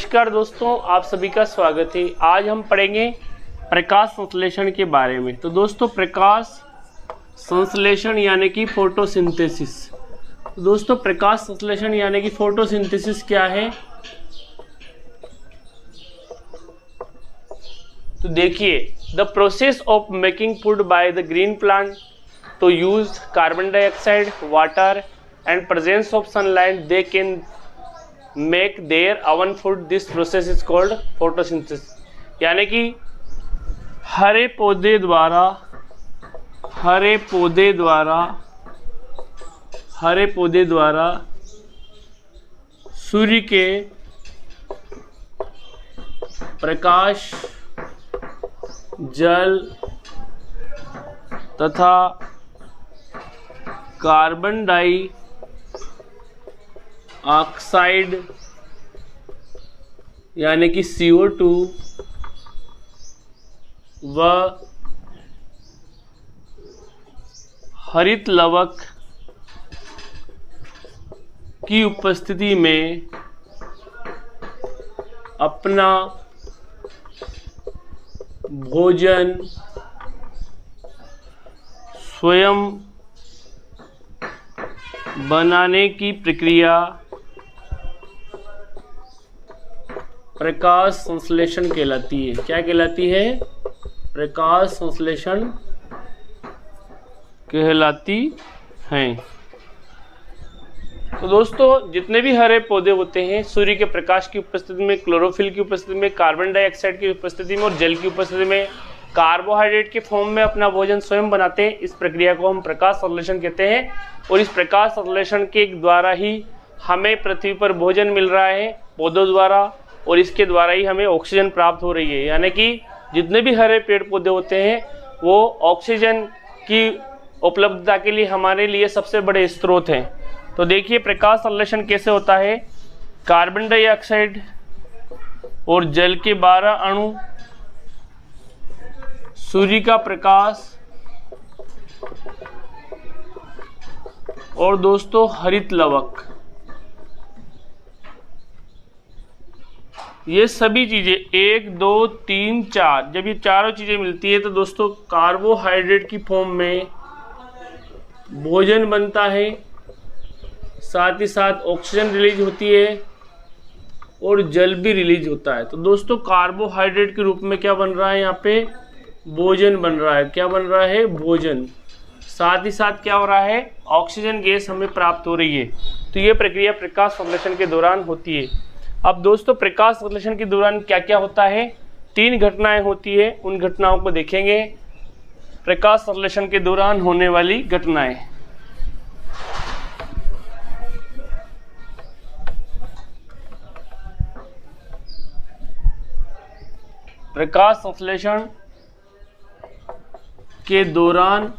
नमस्कार दोस्तों, आप सभी का स्वागत है। आज हम पढ़ेंगे प्रकाश संश्लेषण के बारे में। तो दोस्तों, प्रकाश संश्लेषण यानी कि फोटोसिंथेसिस। तो दोस्तों, प्रकाश संश्लेषण यानी कि फोटोसिंथेसिस क्या है? तो देखिए, the process of making food by the green plant to use carbon dioxide, water and presence of sunlight, they can make their own food. This process is called photosynthesis। यानी कि हरे पौधे द्वारा सूर्य के प्रकाश, जल तथा कार्बन डाई ऑक्साइड यानी कि CO2 व हरित लवक की उपस्थिति में अपना भोजन स्वयं बनाने की प्रक्रिया प्रकाश संश्लेषण कहलाती है। क्या कहलाती है? प्रकाश संश्लेषण कहलाती है। तो दोस्तों, जितने भी हरे पौधे होते हैं, सूर्य के प्रकाश की उपस्थिति में, क्लोरोफिल की उपस्थिति में, कार्बन डाइऑक्साइड की उपस्थिति में और जल की उपस्थिति में कार्बोहाइड्रेट के फॉर्म में अपना भोजन स्वयं बनाते हैं। इस प्रक्रिया को हम प्रकाश संश्लेषण कहते हैं। और इस प्रकाश संश्लेषण के द्वारा ही हमें पृथ्वी पर भोजन मिल रहा है पौधों द्वारा, और इसके द्वारा ही हमें ऑक्सीजन प्राप्त हो रही है। यानी कि जितने भी हरे पेड़ पौधे होते हैं वो ऑक्सीजन की उपलब्धता के लिए हमारे लिए सबसे बड़े स्रोत हैं। तो देखिए, प्रकाश संश्लेषण कैसे होता है। कार्बन डाइऑक्साइड और जल के 12 अणु, सूर्य का प्रकाश और दोस्तों हरित लवक, ये सभी चीजें 1, 2, 3, 4, जब ये चारों चीजें मिलती है तो दोस्तों कार्बोहाइड्रेट की फॉर्म में भोजन बनता है, साथ ही साथ ऑक्सीजन रिलीज होती है और जल भी रिलीज होता है। तो दोस्तों, कार्बोहाइड्रेट के रूप में क्या बन रहा है? यहाँ पे भोजन बन रहा है। क्या बन रहा है? भोजन। साथ ही साथ क्या हो रहा है? ऑक्सीजन गैस हमें प्राप्त हो रही है। तो ये प्रक्रिया प्रकाश संश्लेषण के दौरान होती है। अब दोस्तों, प्रकाश संश्लेषण के दौरान क्या क्या होता है? 3 घटनाएं होती है। उन घटनाओं को देखेंगे। प्रकाश संश्लेषण के दौरान होने वाली घटनाएं। प्रकाश संश्लेषण के दौरान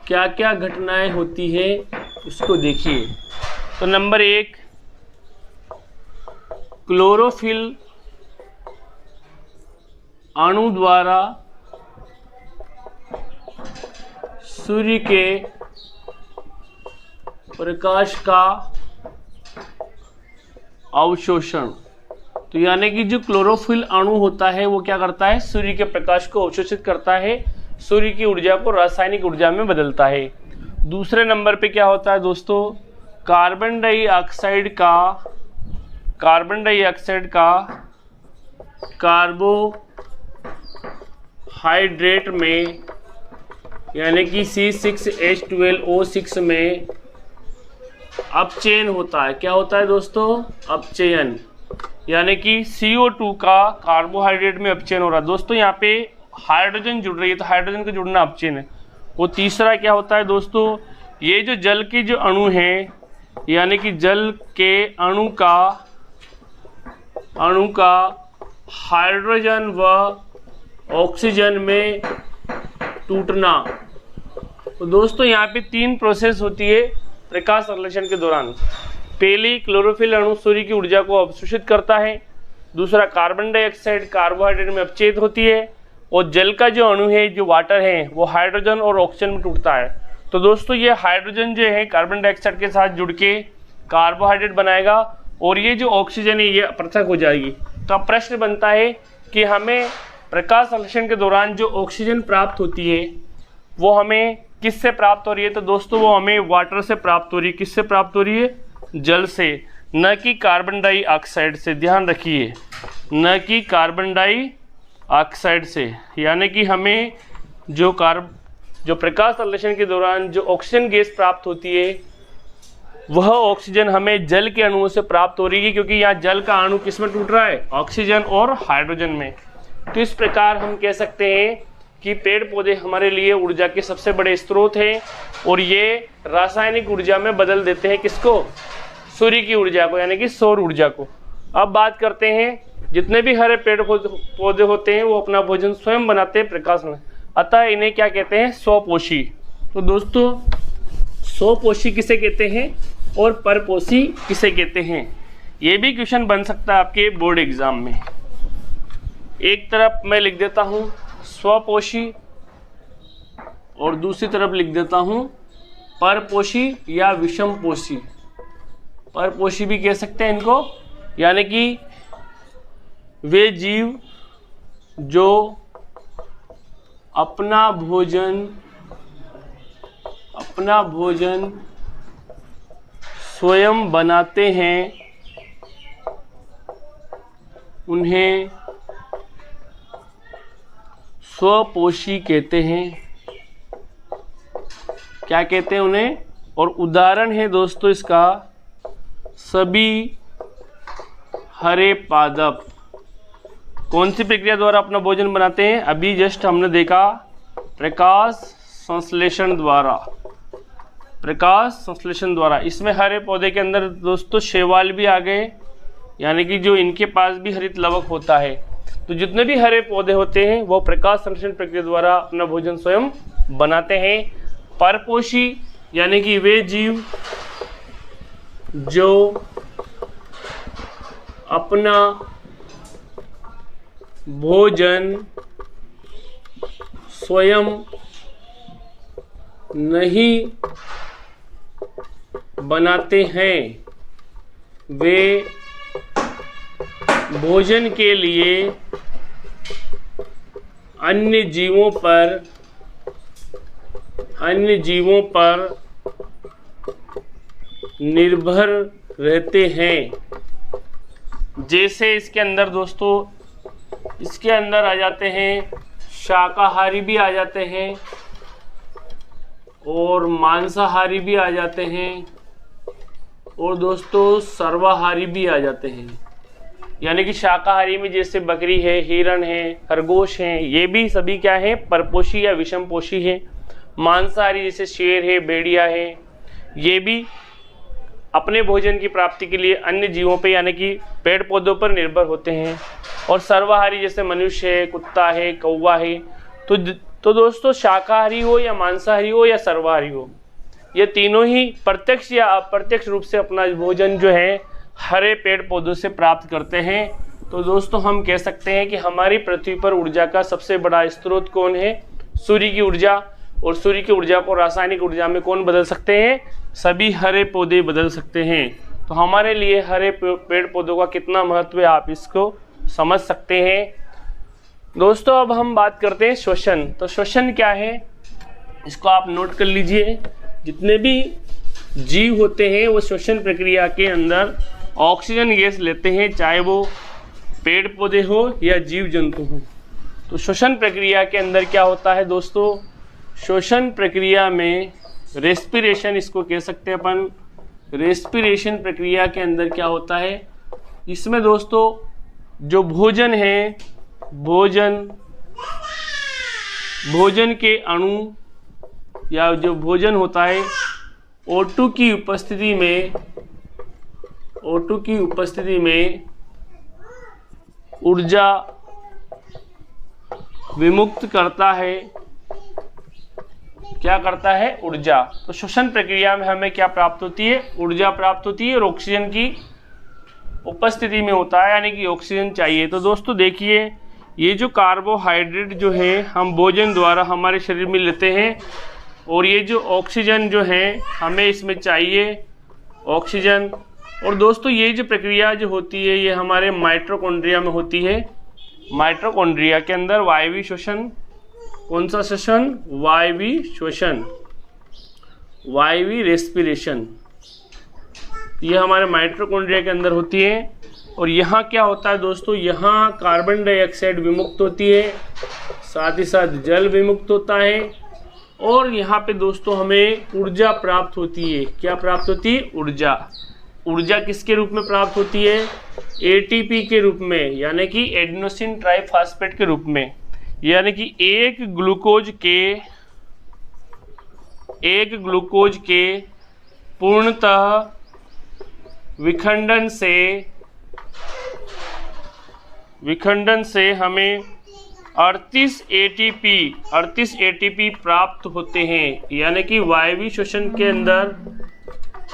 क्या क्या घटनाएं होती है उसको देखिए। तो नंबर 1, क्लोरोफिल अणु द्वारा सूर्य के प्रकाश का अवशोषण। तो यानी कि जो क्लोरोफिल अणु होता है वो क्या करता है? सूर्य के प्रकाश को अवशोषित करता है, सूर्य की ऊर्जा को रासायनिक ऊर्जा में बदलता है। दूसरे नंबर पे क्या होता है दोस्तों? कार्बन डाइऑक्साइड का कार्बोहाइड्रेट में यानी कि C6H12O6 में अपचयन होता है। क्या होता है दोस्तों? अपचयन। यानी कि CO2 का कार्बोहाइड्रेट में अपचयन हो रहा है। दोस्तों, यहाँ पे हाइड्रोजन जुड़ रही है, तो हाइड्रोजन का जुड़ना अपचयन है। वो तीसरा क्या होता है दोस्तों? ये जो जल के जो अणु हैं, यानी कि जल के अणु का हाइड्रोजन व ऑक्सीजन में टूटना। तो दोस्तों, यहाँ पे 3 प्रोसेस होती है प्रकाश संश्लेषण के दौरान। पहली, क्लोरोफिल अणु सूर्य की ऊर्जा को अवशोषित करता है। दूसरा, कार्बन डाइऑक्साइड कार्बोहाइड्रेट में अपचयित होती है। और जल का जो अणु है, जो वाटर है, वो हाइड्रोजन और ऑक्सीजन में टूटता है। तो दोस्तों ये हाइड्रोजन जो है कार्बन डाइऑक्साइड के साथ जुड़ के कार्बोहाइड्रेट बनाएगा और ये जो ऑक्सीजन है ये पृथक हो जाएगी। तो अब प्रश्न बनता है कि हमें प्रकाश संश्लेषण के दौरान जो ऑक्सीजन प्राप्त होती है वो हमें किससे प्राप्त हो रही है? तो दोस्तों वो हमें वाटर से प्राप्त हो रही है। किससे प्राप्त हो रही है? जल से, न कि कार्बन डाइऑक्साइड से। ध्यान रखिए, न कि कार्बन डाइऑक्साइड से। यानी कि हमें जो प्रकाश संश्लेषण के दौरान जो ऑक्सीजन गैस प्राप्त होती है वह ऑक्सीजन हमें जल के अणुओं से प्राप्त हो रही है, क्योंकि यहाँ जल का अणु किस में टूट रहा है? ऑक्सीजन और हाइड्रोजन में। तो इस प्रकार हम कह सकते हैं कि पेड़ पौधे हमारे लिए ऊर्जा के सबसे बड़े स्रोत हैं और ये रासायनिक ऊर्जा में बदल देते हैं किसको? सूर्य की ऊर्जा को, यानी कि सौर ऊर्जा को। अब बात करते हैं, जितने भी हरे पेड़ पौधे होते हैं वो अपना भोजन स्वयं बनाते हैं प्रकाश में, अतः इन्हें क्या कहते हैं? स्वपोषी। तो दोस्तों स्वपोषी किसे कहते हैं और परपोषी किसे कहते हैं? ये भी क्वेश्चन बन सकता है आपके बोर्ड एग्जाम में। एक तरफ मैं लिख देता हूँ स्वपोषी और दूसरी तरफ लिख देता हूँ परपोषी या विषमपोषी। परपोषी भी कह सकते हैं इनको, यानी कि वे जीव जो अपना भोजन स्वयं बनाते हैं उन्हें स्वपोषी कहते हैं। क्या कहते हैं उन्हें? और उदाहरण है दोस्तों इसका सभी हरे पादप। कौन सी प्रक्रिया द्वारा अपना भोजन बनाते हैं? अभी जस्ट हमने देखा प्रकाश संश्लेषण द्वारा। प्रकाश संश्लेषण द्वारा इसमें हरे पौधे के अंदर दोस्तों शैवाल भी आ गए, यानी कि जो इनके पास भी हरित लवक होता है। तो जितने भी हरे पौधे होते हैं वो प्रकाश संश्लेषण प्रक्रिया द्वारा अपना भोजन स्वयं बनाते हैं। परपोषी यानी कि वे जीव जो अपना भोजन स्वयं नहीं बनाते हैं, वे भोजन के लिए अन्य जीवों पर निर्भर रहते हैं। जैसे इसके अंदर दोस्तों इसके अंदर आ जाते हैं शाकाहारी भी आ जाते हैं और मांसाहारी भी आ जाते हैं और दोस्तों सर्वाहारी भी आ जाते हैं। यानी कि शाकाहारी में जैसे बकरी है, हिरण है, खरगोश हैं, ये भी सभी क्या है? परपोषी या विषमपोषी है। मांसाहारी जैसे शेर है, भेड़िया है, ये भी अपने भोजन की प्राप्ति के लिए अन्य जीवों पे यानी कि पेड़ पौधों पर निर्भर होते हैं। और सर्वाहारी जैसे मनुष्य है, कुत्ता है, कौवा है। तो दोस्तों शाकाहारी हो या मांसाहारी हो या सर्वाहारी हो, ये तीनों ही प्रत्यक्ष या अप्रत्यक्ष रूप से अपना भोजन जो है हरे पेड़ पौधों से प्राप्त करते हैं। तो दोस्तों हम कह सकते हैं कि हमारी पृथ्वी पर ऊर्जा का सबसे बड़ा स्रोत कौन है? सूर्य की ऊर्जा। और सूर्य की ऊर्जा को रासायनिक ऊर्जा में कौन बदल सकते हैं? सभी हरे पौधे बदल सकते हैं। तो हमारे लिए हरे पेड़ पौधों का कितना महत्व है आप इसको समझ सकते हैं। दोस्तों अब हम बात करते हैं श्वसन। तो श्वसन क्या है इसको आप नोट कर लीजिए। जितने भी जीव होते हैं वो श्वसन प्रक्रिया के अंदर ऑक्सीजन गैस लेते हैं, चाहे वो पेड़ पौधे हो या जीव जंतु हो। तो श्वसन प्रक्रिया के अंदर क्या होता है दोस्तों? श्वसन प्रक्रिया में रेस्पिरेशन इसको कह सकते हैं अपन। रेस्पिरेशन प्रक्रिया के अंदर क्या होता है? इसमें दोस्तों जो भोजन है, भोजन के अणु या जो भोजन होता है O2 की उपस्थिति में ऊर्जा विमुक्त करता है। क्या करता है? ऊर्जा। तो श्वसन प्रक्रिया में हमें क्या प्राप्त होती है? ऊर्जा प्राप्त होती है और ऑक्सीजन की उपस्थिति में होता है, यानी कि ऑक्सीजन चाहिए। तो दोस्तों देखिए ये जो कार्बोहाइड्रेट जो है हम भोजन द्वारा हमारे शरीर में लेते हैं और ये जो ऑक्सीजन जो है हमें इसमें चाहिए। ऑक्सीजन और दोस्तों ये जो प्रक्रिया जो होती है ये हमारे माइटोकॉन्ड्रिया में होती है। माइटोकॉन्ड्रिया के अंदर वायवीय श्वसन, कौन सा श्वसन? वायवीय श्वसन, वायवीय रेस्पिरेशन, ये हमारे माइटोकॉन्ड्रिया के अंदर होती है। और यहाँ क्या होता है दोस्तों, यहाँ कार्बन डाइऑक्साइड विमुक्त होती है, साथ ही साथ जल विमुक्त होता है, और यहाँ पे दोस्तों हमें ऊर्जा प्राप्त होती है। क्या प्राप्त होती है? ऊर्जा। ऊर्जा किसके रूप में प्राप्त होती है? एटीपी के रूप में, यानी कि एडेनोसिन ट्राइफॉस्फेट के रूप में। यानी कि एक ग्लूकोज के पूर्णतः विखंडन से हमें 38 एटीपी प्राप्त होते हैं। यानी कि वायवीय श्वसन के अंदर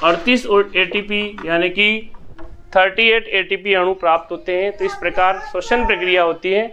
38 एटीपी यानी कि 38 एटीपी अणु प्राप्त होते हैं। तो इस प्रकार श्वसन प्रक्रिया होती है।